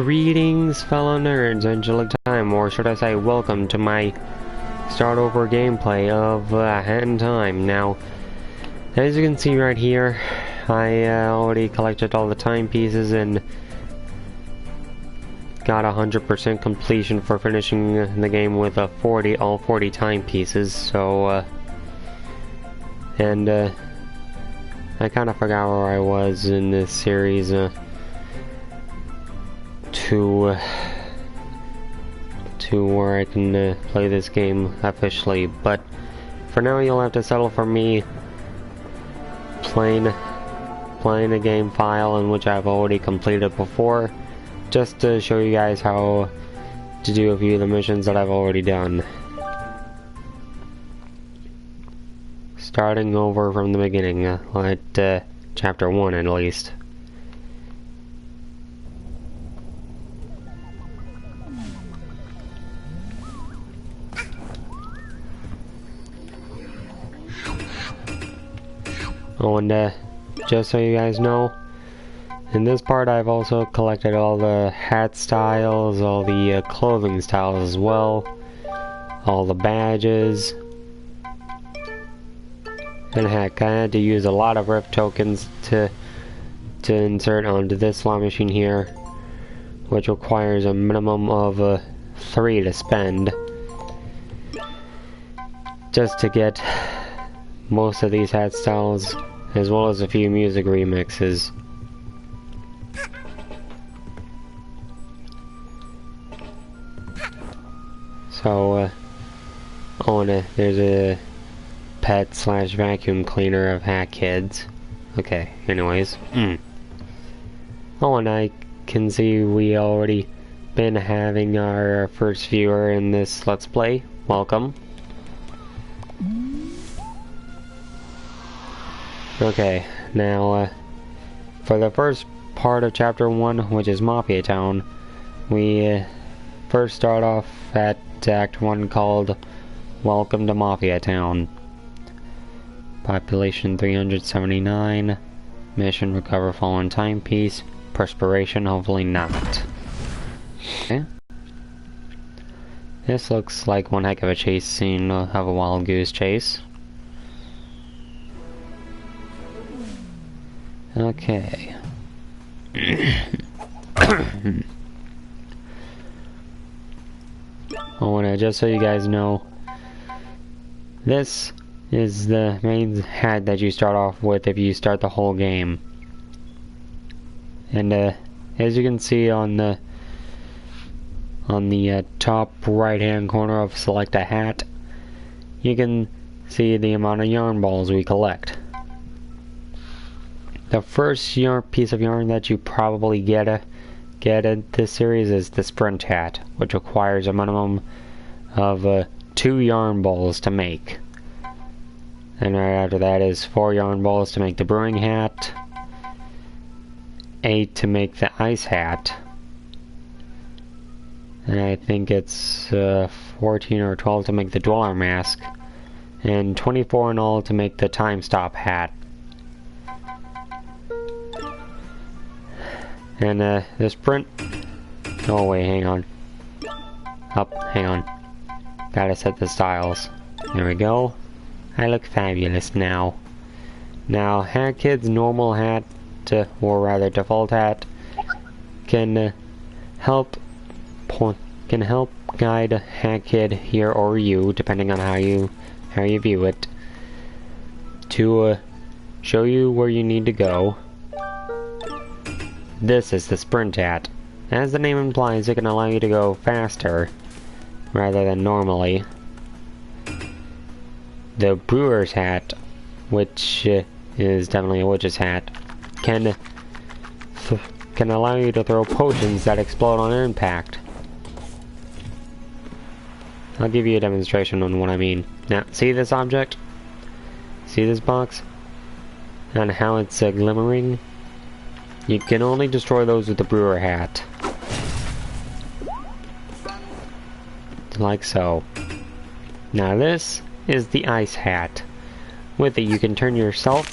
Greetings, fellow nerds, Angelic Demon, or should I say, welcome to my start over gameplay of Hat in Time. Now, as you can see right here, I already collected all the timepieces and got 100% completion for finishing the game with all 40 timepieces. So, I kind of forgot where I was in this series. To where I can play this game officially, but for now you'll have to settle for me playing a game file in which I've already completed before, just to show you guys how to do a few of the missions that I've already done. Starting over from the beginning, at chapter 1 at least. Oh, and just so you guys know, in this part I've also collected all the hat styles, all the clothing styles as well, all the badges, and heck, I had to use a lot of rift tokens to insert onto this slot machine here, which requires a minimum of 3 to spend, just to get most of these hat styles, as well as a few music remixes. So, oh, and there's a pet / vacuum cleaner of Hat Kids. Okay, anyways. Oh, and I can see we already been having our first viewer in this Let's Play. Welcome. Okay, now, for the first part of Chapter 1, which is Mafia Town, we first start off at Act 1 called Welcome to Mafia Town. Population 379, mission recover fallen timepiece, perspiration hopefully not. Okay. This looks like one heck of a chase scene of a wild goose chase. Okay. Oh, and just so you guys know, this is the main hat that you start off with if you start the whole game. And as you can see on the top right hand corner of select a hat, you can see the amount of yarn balls we collect. The first piece of yarn that you probably get in this series is the sprint hat, which requires a minimum of 2 yarn balls to make. And right after that is 4 yarn balls to make the brewing hat, 8 to make the ice hat, and I think it's 14 or 12 to make the dweller mask, and 24 in all to make the time stop hat. And the sprint... Oh wait, hang on. Hang on. Gotta set the styles. There we go. I look fabulous now. Now, Hat Kid's normal hat, or rather default hat, can help guide Hat Kid here or you, depending on how you view it, to show you where you need to go. This is the sprint hat. As the name implies, it can allow you to go faster rather than normally. The brewer's hat, which is definitely a witch's hat, can allow you to throw potions that explode on impact. I'll give you a demonstration on what I mean. Now, see this object? See this box? And how it's glimmering? You can only destroy those with the brewer hat. Like so. Now this is the ice hat. With it you can turn yourself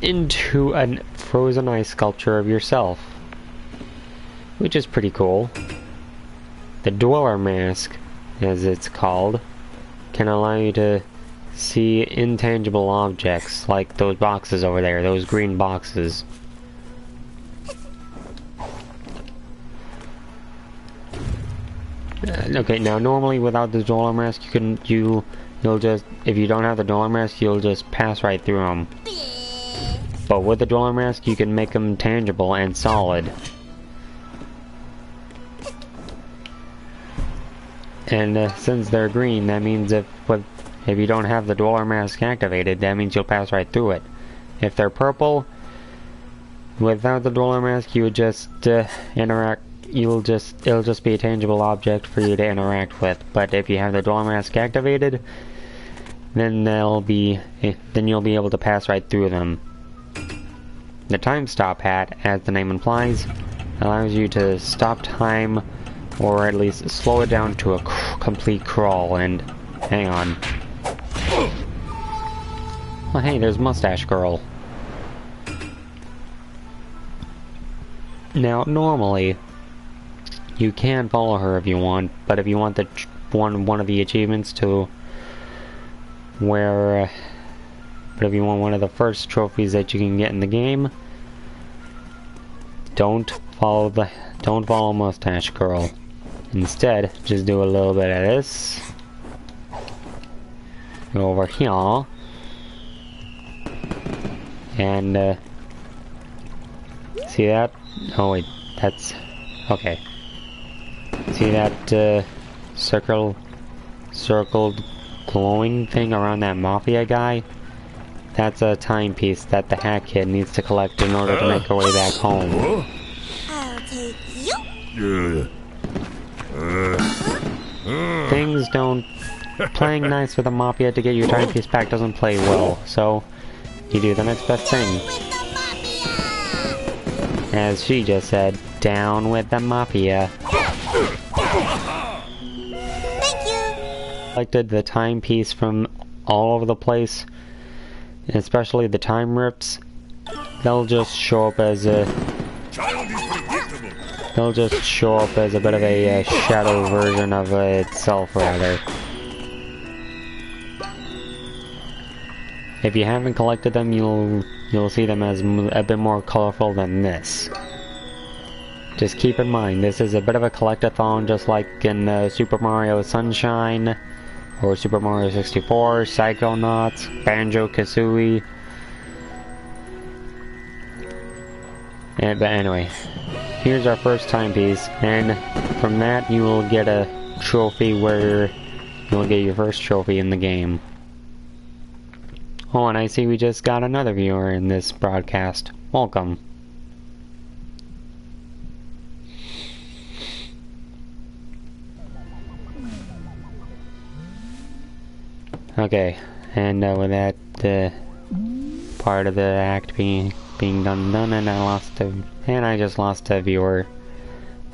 into a frozen ice sculpture of yourself. which is pretty cool. The Dweller Mask, as it's called, can allow you to see intangible objects, like those boxes over there, those green boxes. Okay, now normally without the Dweller Mask, you'll just, if you don't have the Dweller Mask, you'll just pass right through them. But with the Dweller Mask, you can make them tangible and solid. And since they're green, that means if you don't have the Dweller Mask activated, that means you'll pass right through it. If they're purple, without the Dweller Mask, you would just interact. It'll just be a tangible object for you to interact with. But if you have the Dweller Mask activated, then you'll be able to pass right through them. The Time Stop hat, as the name implies, allows you to stop time, or at least slow it down to a complete crawl. And hang on. Oh hey, there's Mustache Girl. Now normally you can follow her if you want, but if you want the one of the achievements to where but if you want one of the first trophies that you can get in the game, don't follow Mustache Girl. Instead, just do a little bit of this. Go over here. And see that? Oh wait, that's okay. See that circled glowing thing around that mafia guy? That's a timepiece that the hack kid needs to collect in order to make her way back home. I'll take you. Things don't... Playing nice with the mafia to get your timepiece back doesn't play well, so you do the next best thing. As she just said, down with the mafia. Thank you. Collected the timepiece from all over the place, especially the time rips. They'll just show up as a... They'll just show up as a bit of a shadow version of itself, rather. If you haven't collected them, you'll see them as a bit more colorful than this. Just keep in mind, this is a bit of a collectathon, just like in Super Mario Sunshine, or Super Mario 64, Psychonauts, Banjo-Kazooie. But anyway, here's our first timepiece, and from that you will get a trophy where you'll get your first trophy in the game. Oh, and I see we just got another viewer in this broadcast. Welcome. Okay, and with that part of the act being done, and I just lost a viewer.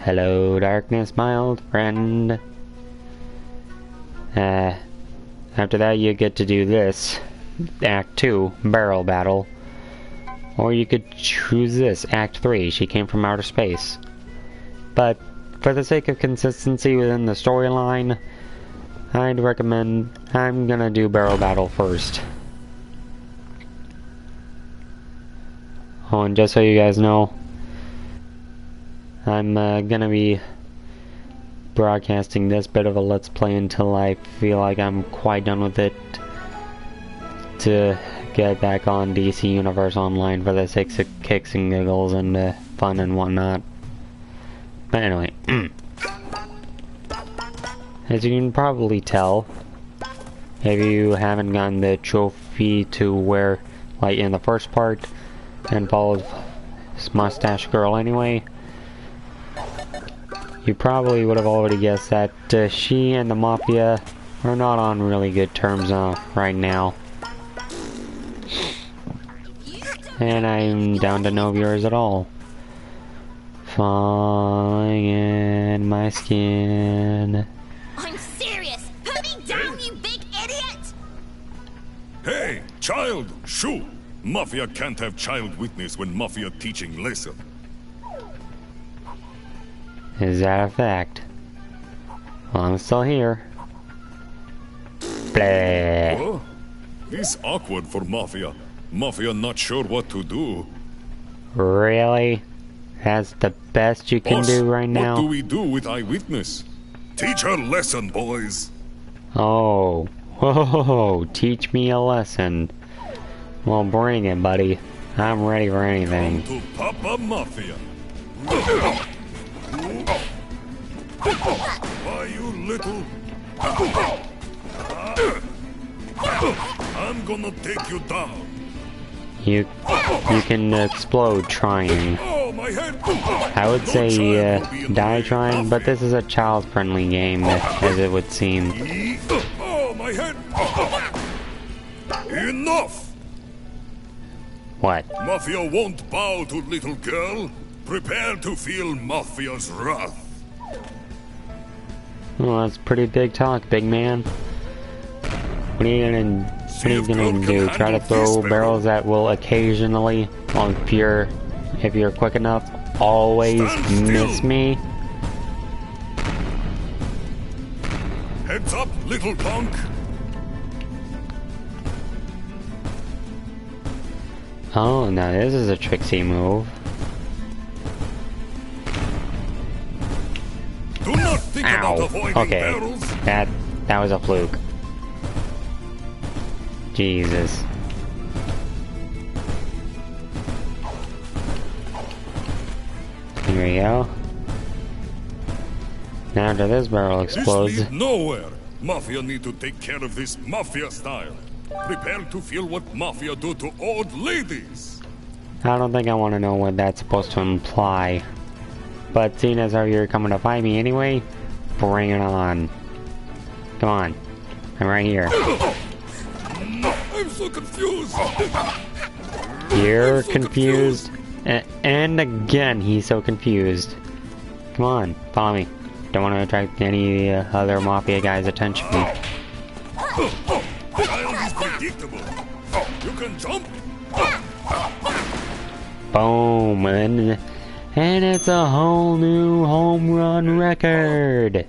Hello, darkness, my old friend. After that, you get to do this. Act 2, Barrel Battle. Or you could choose this, Act 3, She Came From Outer Space. But, for the sake of consistency within the storyline, I'd recommend, I'm gonna do Barrel Battle first. Oh, and just so you guys know, I'm gonna be broadcasting this bit of a Let's Play until I feel like I'm quite done with it, to get back on DC Universe Online for the sake of kicks and giggles and fun and whatnot. But anyway, as you can probably tell, if you haven't gotten the trophy to where, like in the first part, and followed Mustache Girl anyway, you probably would have already guessed that she and the Mafia are not on really good terms right now. And I'm down to no viewers at all. Falling in my skin. I'm serious. Put me down, you big idiot. Hey, child, shoo! Mafia can't have child witness when Mafia teaching lesson. Is that a fact? Well, I'm still here. Bleh. Oh, this awkward for Mafia. Mafia not sure what to do. Really? That's the best you can Boss, do right now? what do we do with Eyewitness? Teach her lesson, boys. Oh. Whoa, teach me a lesson. Well, bring it, buddy. I'm ready for anything. Come to Papa Mafia. Why, you little... I'm gonna take you down. You can explode trying. Oh, my head. I would No say child will be in the die way, trying, but Mafia. this is a child-friendly game, as it would seem. Oh, my head. Enough! What? Mafia won't bow to little girl. Prepare to feel Mafia's wrath. Well, that's pretty big talk, big man. What are you gonna do? Try to throw barrels that will occasionally, well, if you're quick enough, always miss me? Heads up, little punk. Oh, now this is a tricksy move. Do not think about Ow. avoiding Okay, barrels. that was a fluke. Jesus. Here we go. Now after this barrel explodes. This leads nowhere. Mafia need to take care of this Mafia style. Prepare to feel what Mafia do to old ladies. I don't think I want to know what that's supposed to imply. But seeing as how you're coming to fight me anyway, bring it on. Come on. I'm right here. I'm so confused. You're confused. And again, he's so confused. Come on, follow me. Don't want to attract any other Mafia guys' attention. Child is predictable. You can jump. Boom. And it's a whole new home run record.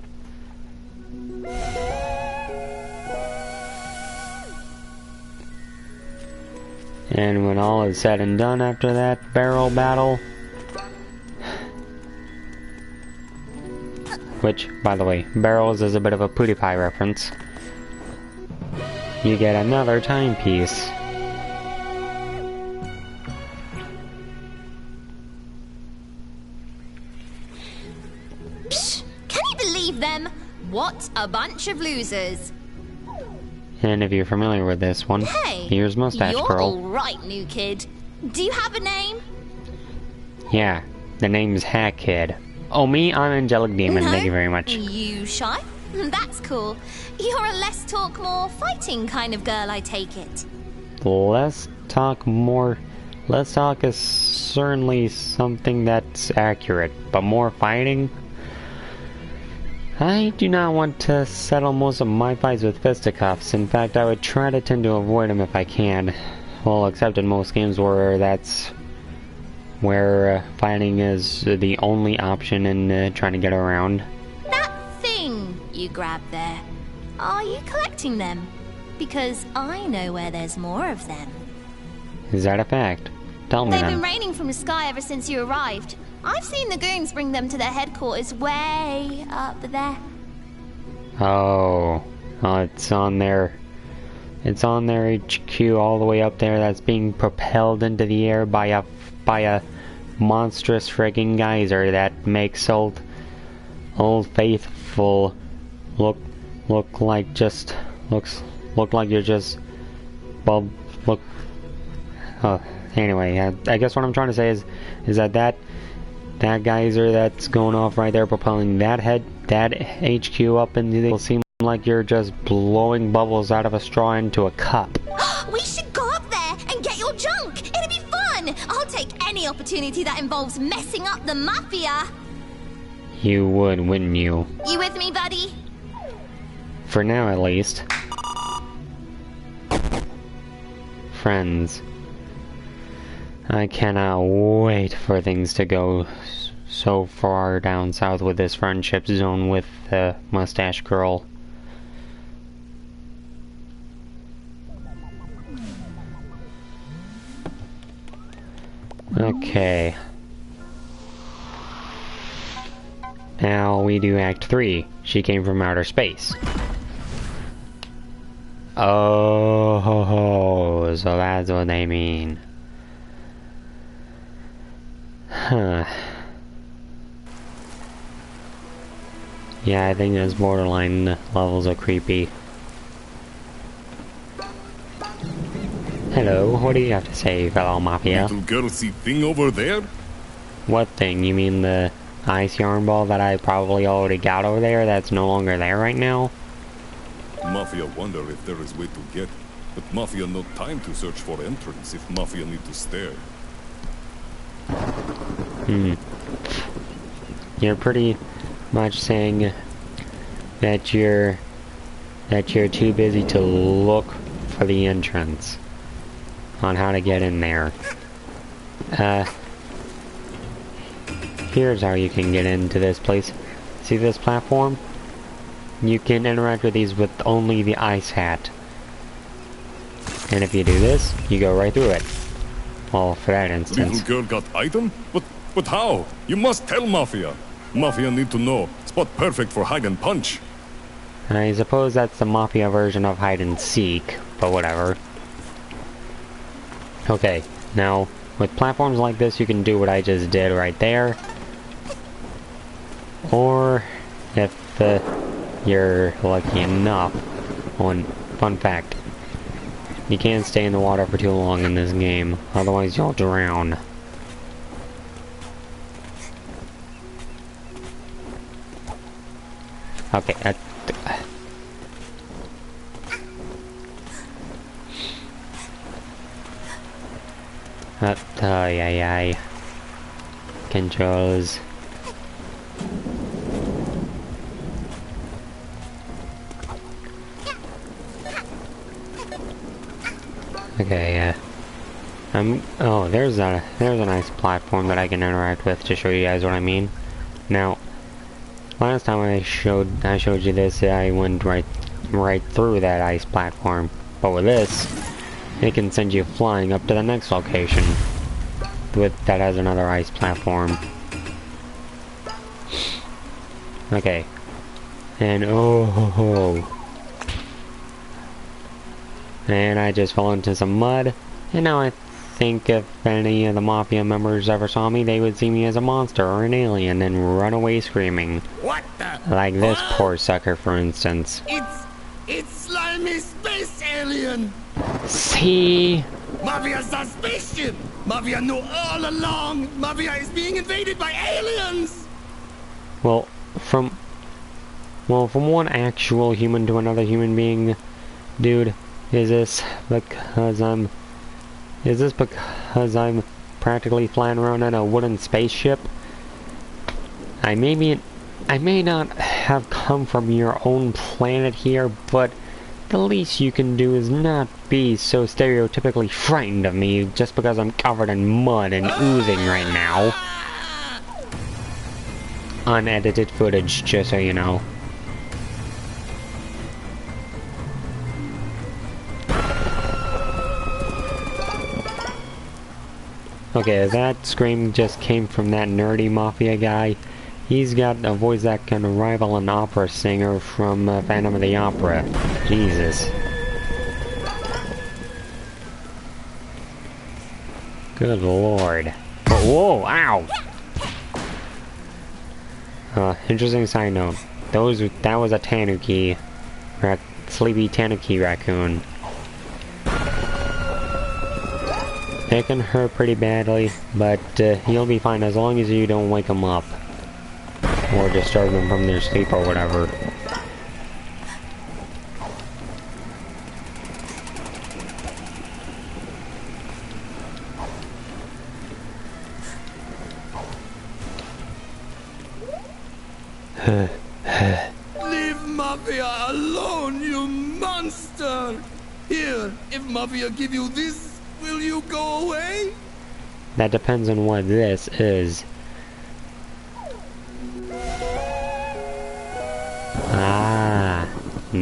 And when all is said and done after that barrel battle, which, by the way, barrels is a bit of a PewDiePie reference, you get another timepiece. Psh, can you believe them? What a bunch of losers. And if you're familiar with this one, Hey, here's Mustache you're Girl. all right, new kid. Do you have a name? Yeah, the name's Hat Kid. Oh, me? I'm Angelic Demon, No? thank you very much. You shy? That's cool. You're a less talk, more fighting kind of girl, I take it. Less talk is certainly something that's accurate, but more fighting? I do not want to settle most of my fights with fisticuffs. In fact, I would try to tend to avoid them if I can. Well, except in most games where fighting is the only option in trying to get around. That thing you grabbed there, are you collecting them? Because I know where there's more of them. Is that a fact? Tell me They've then. been raining from the sky ever since you arrived. I've seen the goons bring them to their headquarters way up there. Oh, it's on their HQ all the way up there. That's being propelled into the air by a monstrous frigging geyser that makes old Faithful look like you're just look. Oh, anyway, I guess what I'm trying to say is that geyser that's going off right there, propelling that HQ up into the, will seem like you're just blowing bubbles out of a straw into a cup. We should go up there and get your junk. It'll be fun. I'll take any opportunity that involves messing up the Mafia. You would, wouldn't you? You with me, buddy? For now, at least. Friends, I cannot wait for things to go so far down south with this friendship zone with the mustache girl. Okay. Now we do Act 3. She came from outer space. Oh, so that's what they mean. Huh. Yeah, I think those borderline levels are creepy. Hello, what do you have to say, fellow Mafia? Little girl see thing over there? What thing? You mean the ice yarn ball that I probably already got over there that's no longer there right now? Mafia wonder if there is way to get, but Mafia no time to search for entrance if Mafia need to stare. You're pretty much saying that you're too busy to look for the entrance on how to get in there. Here's how you can get into this place. See this platform? You can interact with these with only the ice hat. And if you do this, you go right through it. Well, for that instance. Little girl got item? But how? You must tell Mafia. Mafia need to know. Spot perfect for hide and punch. I suppose that's the Mafia version of hide and seek, but whatever. Okay, now, with platforms like this, you can do what I just did right there. Or, if you're lucky enough, fun fact, you can't stay in the water for too long in this game, otherwise you'll drown. Okay, yeah. Controls. Okay, oh, there's a nice platform that I can interact with to show you guys what I mean. Now, last time I showed you this, I went right through that ice platform. But with this, it can send you flying up to the next location that has another ice platform. Okay. And and I just fell into some mud. And now I think if any of the Mafia members ever saw me, they would see me as a monster or an alien and run away screaming. What the? Like this poor sucker, for instance. It's slimy space alien. See? Mafia's a spaceship. Mafia knew all along. Mafia is being invaded by aliens. Well, from one actual human to another human being, dude, is this because I'm practically flying around in a wooden spaceship? I may not have come from your own planet here, but the least you can do is not be so stereotypically frightened of me just because I'm covered in mud and oozing right now. Unedited footage, just so you know. Okay, that scream just came from that nerdy Mafia guy. He's got a voice that can rival an opera singer from Phantom of the Opera. Jesus. Good lord. Whoa, ow! Interesting side note. That was a tanuki. Sleepy tanuki raccoon. It can hurt pretty badly, but you'll be fine as long as you don't wake them up. Or disturb them from their sleep or whatever. Leave Mafia alone, you monster! Here, if Mafia give you this, will you go away? That depends on what this is.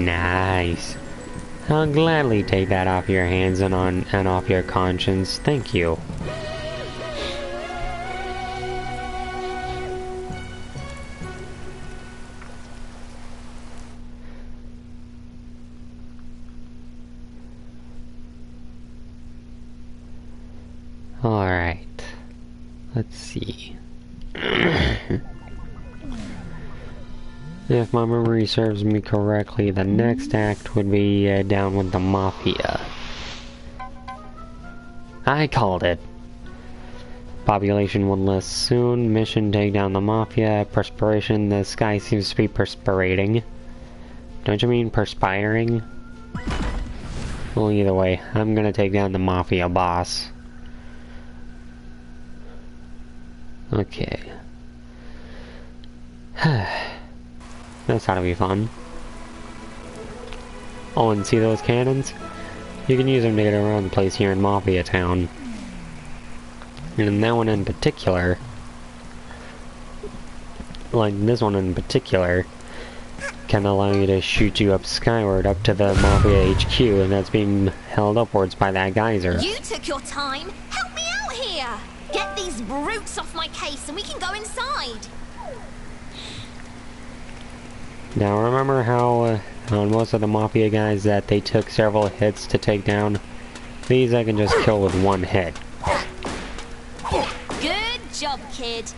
Nice. I'll gladly take that off your hands and off your conscience. Thank you. Alright. Let's see. If my memory serves me correctly, the next act would be down with the Mafia. I called it! Population will less soon. Mission: take down the Mafia. Perspiration. The sky seems to be perspirating. Don't you mean perspiring? Well, either way, I'm gonna take down the Mafia boss. Okay. That's gotta be fun. Oh, and see those cannons? You can use them to get around the place here in Mafia Town. And that one in particular, like this one in particular, can allow you to shoot you up skyward up to the Mafia HQ, and that's being held upwards by that geyser. You took your time. Help me out here. Get these brutes off my case and we can go inside. Now remember how on most of the Mafia guys that they took several hits to take down? These I can just kill with one hit. Good job, kid.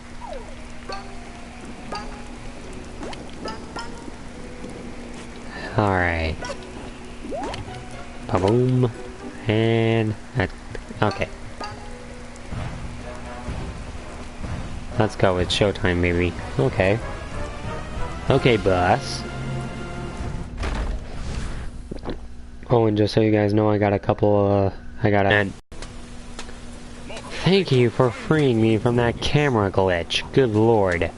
Alright. Ba-boom. And... okay. Let's go, it's showtime, baby. Okay. Okay, boss. Oh, and just so you guys know, I got a couple, and thank you for freeing me from that camera glitch. Good lord.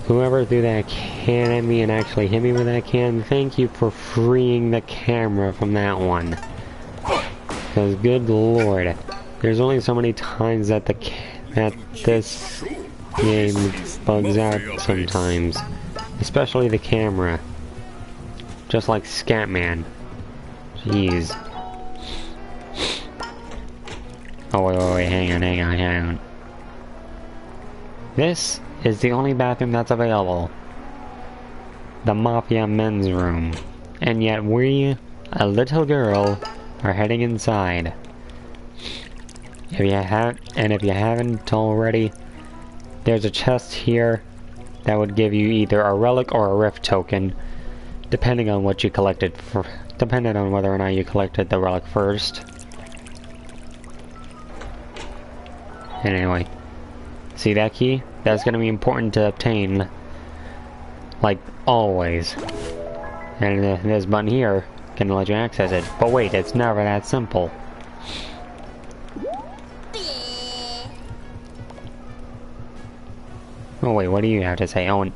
Whoever threw that can at me and actually hit me with that can, thank you for freeing the camera from that one. Because good lord, there's only so many times that this game bugs out sometimes. Especially the camera. Just like Scatman. Jeez. Oh wait, hang on. This is the only bathroom that's available. The Mafia men's room. And yet we, a little girl, are heading inside. If you haven't already, there's a chest here that would give you either a relic or a rift token, depending on what you collected depending on whether or not you collected the relic first. And anyway, see that key? That's gonna be important to obtain, like always. And this button here can let you access it. But wait, it's never that simple. Oh wait, what do you have to say? Oh,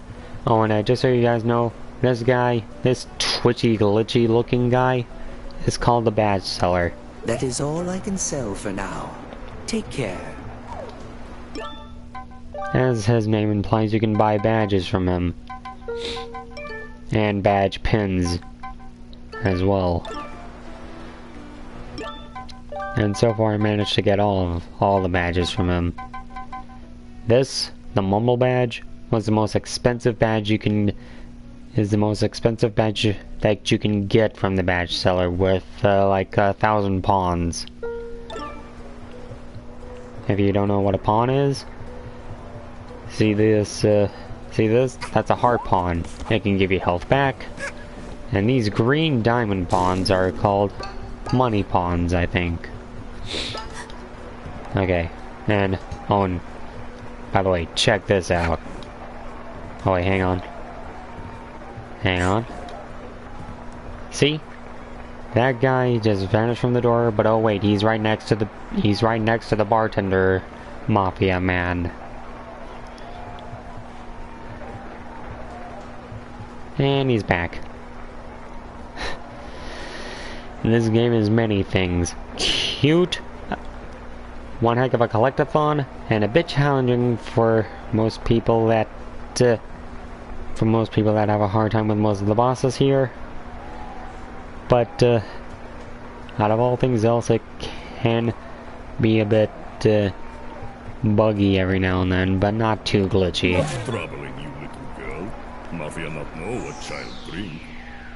and just so you guys know, this guy, this twitchy, glitchy looking guy, is called the badge seller. That is all I can sell for now. Take care. As his name implies, you can buy badges from him. And badge pins as well. And so far I managed to get all the badges from him. This, the Mumble badge, was the most expensive badge is the most expensive badge that you can get from the badge seller, with like 1,000 pawns. If you don't know what a pawn is, see this? That's a heart pawn. It can give you health back. And these green diamond pawns are called money pawns, I think. Okay, and by the way, check this out. Oh wait, hang on. See? That guy just vanished from the door, but oh wait, he's right next to the bartender Mafia man. And he's back. This game is many things. Cute, one heck of a collectathon, and a bit challenging for most people that have a hard time with most of the bosses here. But out of all things else, it can be a bit buggy every now and then, but not too glitchy. What's troubling you, little girl? Mafia not know what child drink.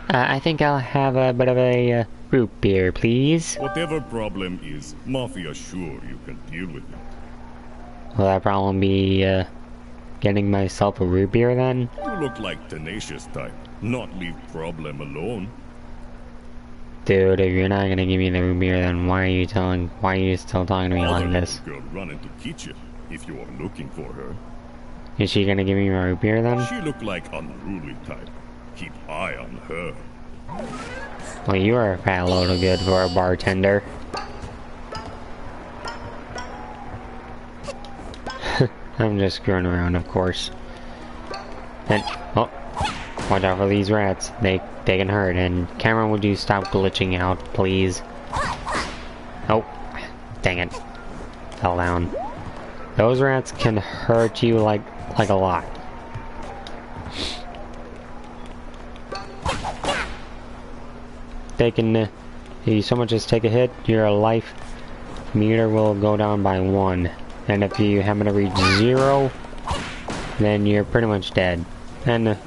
I think I'll have a bit of a root beer, please. Whatever problem is, Mafia sure you can deal with it. Will that problem be getting myself a root beer then? You look like tenacious type, not leave problem alone. Dude, if you're not gonna give me the root beer, then why are you still talking to me Other like this? little girl running to kitchen if you are looking for her. Is she gonna give me my root beer then? She look like unruly type. Keep eye on her. Well, you are a fat load of good for a bartender. I'm just screwing around, of course. And, oh, watch out for these rats. They can hurt. And Cameron, would you stop glitching out, please? Oh, dang it. Fell down. Those rats can hurt you like a lot. They can, if you so much as take a hit, your life meter will go down by 1. And if you happen to reach 0, then you're pretty much dead. And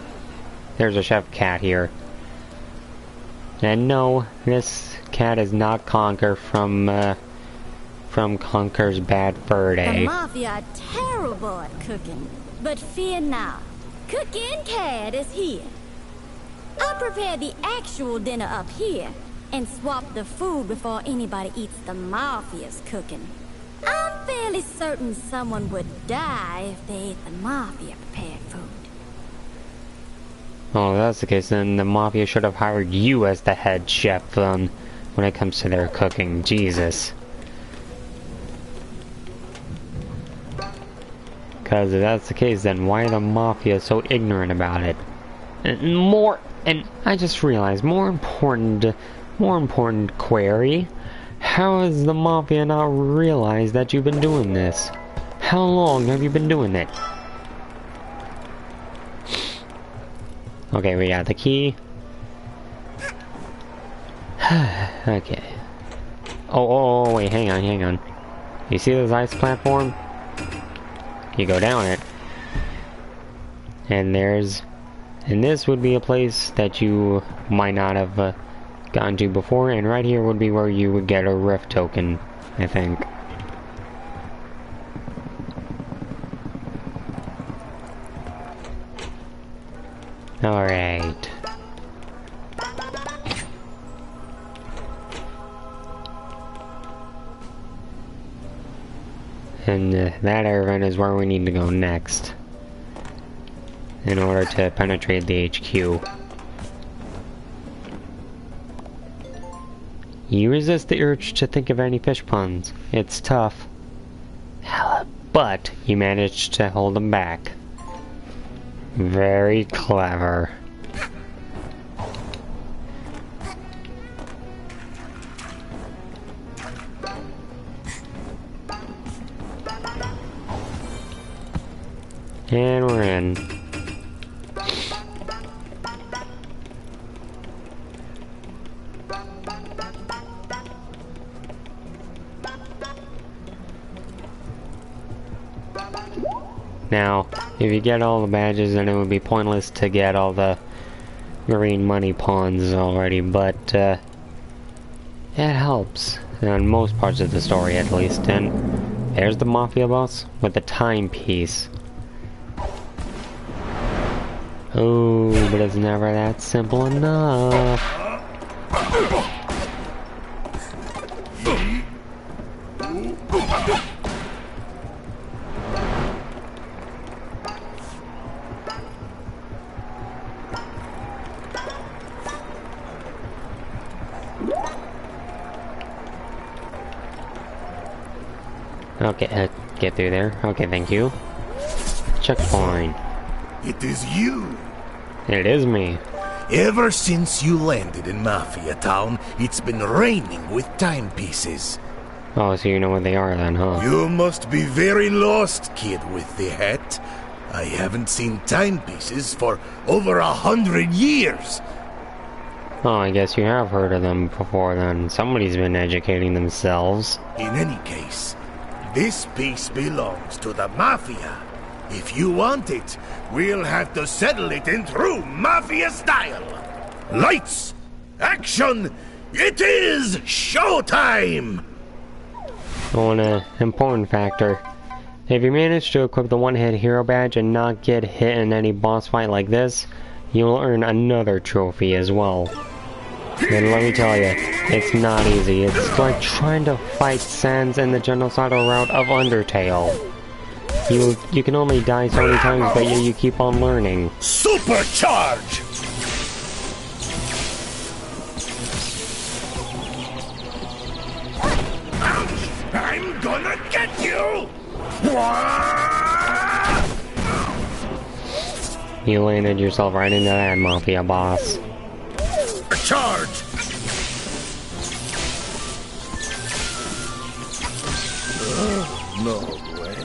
there's a chef cat here. And no, this cat is not Conker from Conker's Bad Fur Day. The Mafia are terrible at cooking, but fear not. Cooking Cat is here. I prepare the actual dinner up here and swap the food before anybody eats the Mafia's cooking. I'm fairly certain someone would die if they ate the Mafia prepared food. Oh, if that's the case, then the Mafia should have hired you as the head chef when it comes to their cooking. Jesus. Because if that's the case, then why are the Mafia so ignorant about it? And I just realized, more important query, how has the Mafia not realized that you've been doing this? How long have you been doing it? Okay, we got the key. Okay. Oh, wait, hang on. You see this ice platform? You go down it. And this would be a place that you might not have gone to before, and right here would be where you would get a rift token, I think. Alright. And that air vent is where we need to go next in order to penetrate the HQ. You resist the urge to think of any fish puns. It's tough. But you managed to hold them back. Very clever. And we're in. Now, if you get all the badges, then it would be pointless to get all the green money pawns already, but it helps on most parts of the story, at least. And there's the Mafia boss with the timepiece. Oh, but it's never that simple enough. Okay, get through there. Okay, thank you. Checkpoint. It is you. It is me. Ever since you landed in Mafia Town, it's been raining with timepieces. Oh, so you know what they are then, huh? You must be very lost, kid with the hat. I haven't seen timepieces for over 100 years. Oh, I guess you have heard of them before then. Somebody's been educating themselves. In any case, this piece belongs to the Mafia. If you want it, we'll have to settle it in true Mafia style. Lights! Action! It is showtime! Oh, and an important factor. If you manage to equip the one-hit hero badge and not get hit in any boss fight like this, you'll earn another trophy as well. And let me tell you, it's not easy. It's like trying to fight Sans in the genocidal route of Undertale. You can only die so many times, but yet you keep on learning. Supercharge! Ouch! I'm gonna get you! You landed yourself right into that Mafia boss. Charge! No way.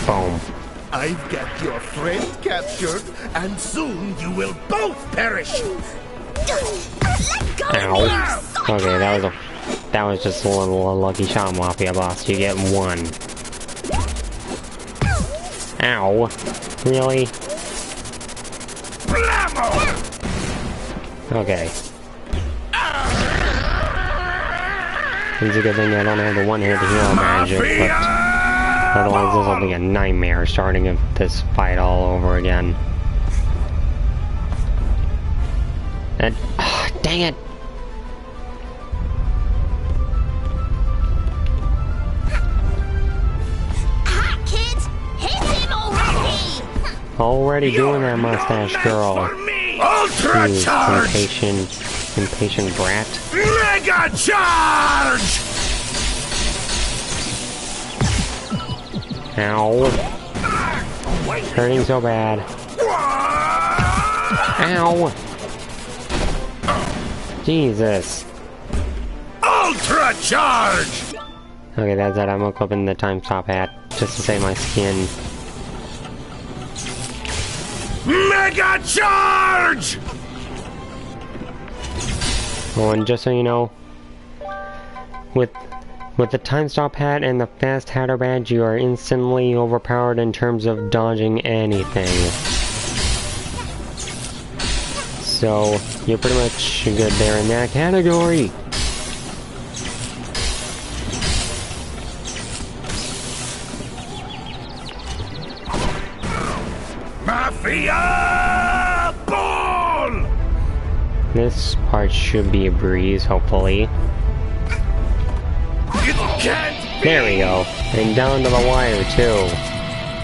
Boom. I've got your friend captured, and soon you will both perish. Ow. Okay, that was just a little lucky shot, Mafia boss. You get one. Ow. Really? Okay. It's a good thing I don't have the one-hit hero magic, but otherwise this will be a nightmare starting this fight all over again. And, dang it! Ha, kids! Hit him already! Already doing that, mustache girl. Ultra You charge! impatient brat. Mega charge! Ow. Hurting so bad. Ow. Jesus. Ultra charge! Okay, that's it. I'm equipping the time stop hat just to save my skin. Mega charge! Oh, and just so you know, with the time stop hat and the fast hatter badge, you are instantly overpowered in terms of dodging anything. So you're pretty much good there in that category. Mafia ball! This part should be a breeze, hopefully. It can't be! There we go. And down to the wire, too.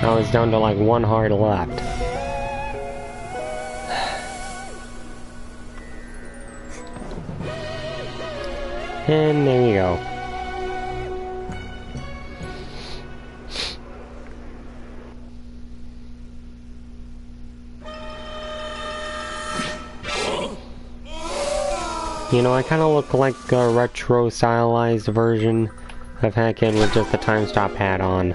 Now it's down to like one heart left. And there you go. You know, I kind of look like a retro stylized version of Hackett with just the time stop hat on.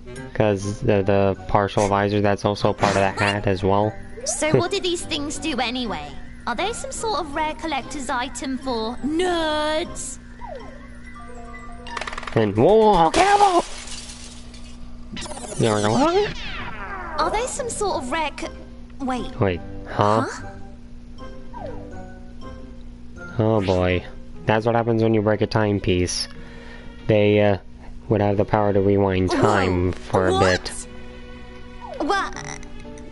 Because the partial visor, that's also part of the hat as well. So what do these things do anyway? Are they some sort of rare collector's item for nerds? And whoa, careful! There we go. Are they some sort of rare Wait, huh? Oh boy. That's what happens when you break a timepiece. They, would have the power to rewind time for a bit. What?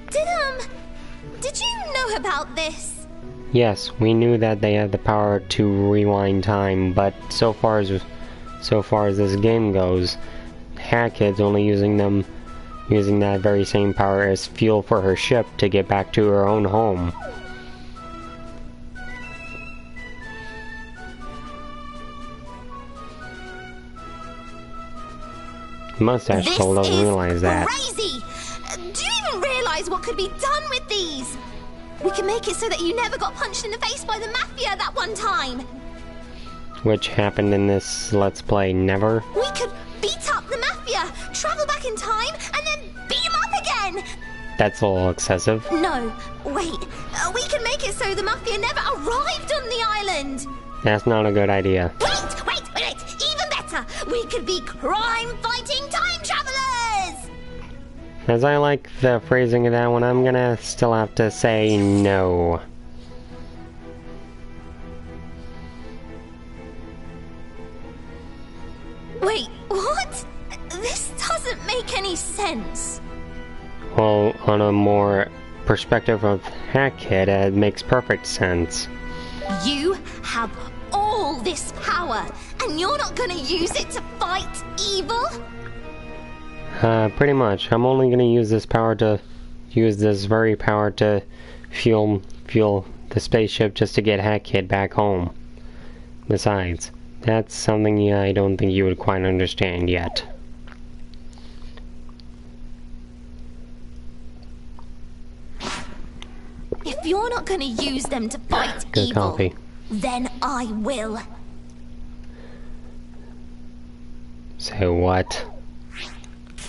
Did you know about this? Yes, we knew that they had the power to rewind time, but so far as this game goes, Hackett's only using that very same power as fuel for her ship to get back to her own home. mustache This still doesn't is realize that. crazy! Do you even realize what could be done with these? We can make it so that you never got punched in the face by the Mafia that one time. Which happened in this Let's Play never. We could beat up the Mafia, travel back in time, and then beat them up again! That's a little excessive. No, wait. We can make it so the Mafia never arrived on the island! That's not a good idea. Wait! Even better! We could be crime-fighting time travelers! As I like the phrasing of that one, I'm gonna still have to say no. Wait, what? This doesn't make any sense. Well, on a more perspective of Hackhead, it makes perfect sense. You have all this power, and you're not gonna use it to fight evil? Pretty much. I'm only gonna use this very power to fuel the spaceship just to get Hackhead back home. Besides, that's something I don't think you would quite understand yet. If you're not gonna use them to fight Good evil, coffee. then I will. Say what?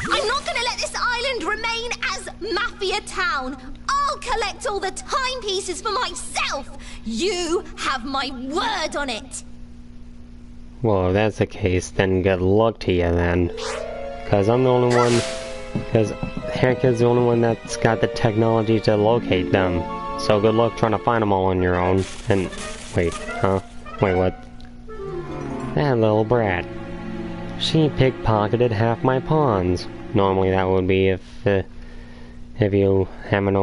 I'm not gonna let this island remain as Mafia Town. I'll collect all the timepieces for myself. You have my word on it. Well, if that's the case, then good luck to you then. Because I'm the only one... Because Hackhead's the only one that's got the technology to locate them. So good luck trying to find them all on your own. And... Wait, huh? Wait, what? That little brat. She pickpocketed half my pawns. Normally that would be if you haven't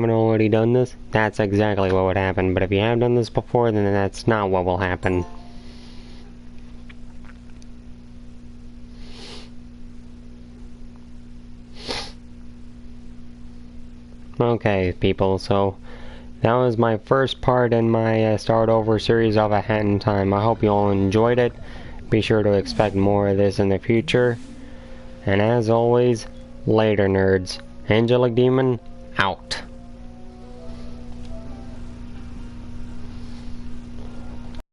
already done this, that's exactly what would happen. But if you have done this before, then that's not what will happen. Okay, people, so that was my first part in my Start Over series of A Hat in Time. I hope you all enjoyed it. Be sure to expect more of this in the future. And as always, later nerds. Angelic Demon, out.